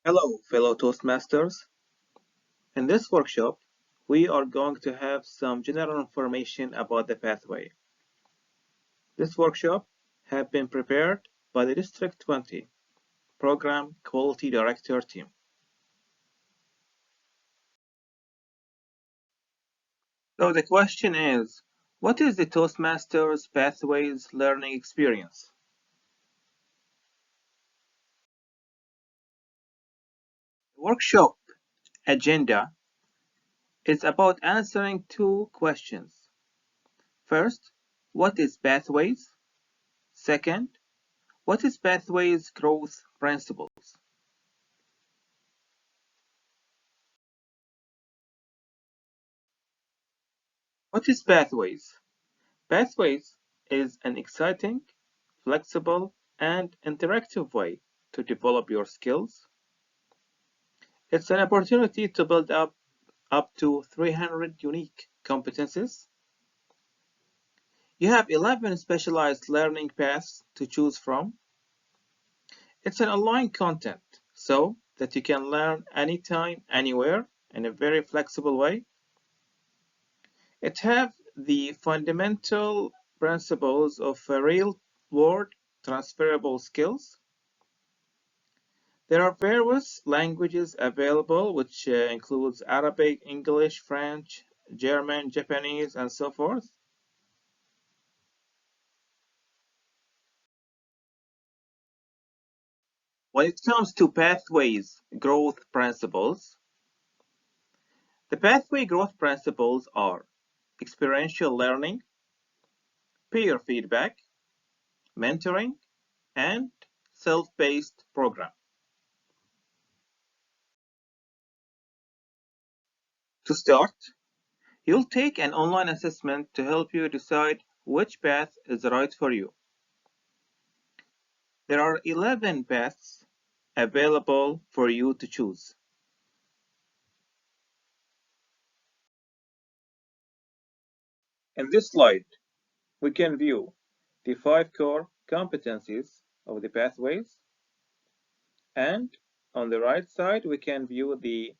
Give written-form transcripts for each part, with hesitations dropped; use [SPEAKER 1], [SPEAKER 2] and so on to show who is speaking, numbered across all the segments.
[SPEAKER 1] Hello, fellow Toastmasters. In this workshop, we are going to have some general information about the pathway. This workshop has been prepared by the District 20 Program Quality Director team. So the question is, what is the Toastmasters Pathways learning experience? The workshop agenda is about answering two questions. First, what is Pathways? Second, what is Pathways growth principles? What is Pathways? Pathways is an exciting, flexible, and interactive way to develop your skills. It's an opportunity to build up to 300 unique competencies. You have 11 specialized learning paths to choose from. It's an online content so that you can learn anytime, anywhere in a very flexible way. It has the fundamental principles of real-world transferable skills. There are various languages available, which includes Arabic, English, French, German, Japanese, and so forth. When it comes to pathways growth principles, the pathway growth principles are experiential learning, peer feedback, mentoring, and self-paced program. To start, you'll take an online assessment to help you decide which path is right for you. There are 11 paths available for you to choose. In this slide, we can view the 5 core competencies of the pathways, and on the right side, we can view the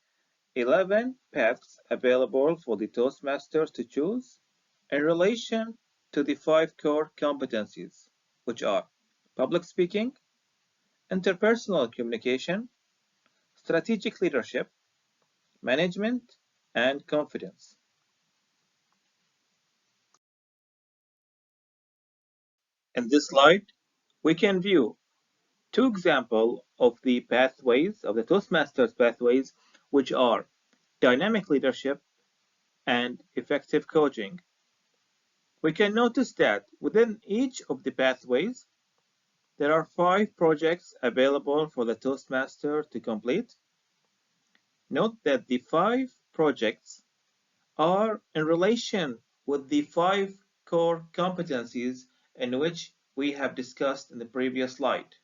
[SPEAKER 1] 11 paths available for the Toastmasters to choose in relation to the 5 core competencies, which are public speaking, interpersonal communication, strategic leadership, management, and confidence. In this slide, we can view two examples of the pathways, of the Toastmasters pathways, which are dynamic leadership and effective coaching. We can notice that within each of the pathways, there are 5 projects available for the Toastmaster to complete. Note that the 5 projects are in relation with the 5 core competencies in which we have discussed in the previous slide.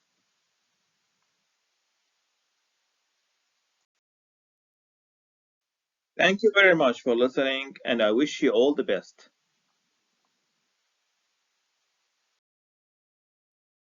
[SPEAKER 1] Thank you very much for listening, and I wish you all the best.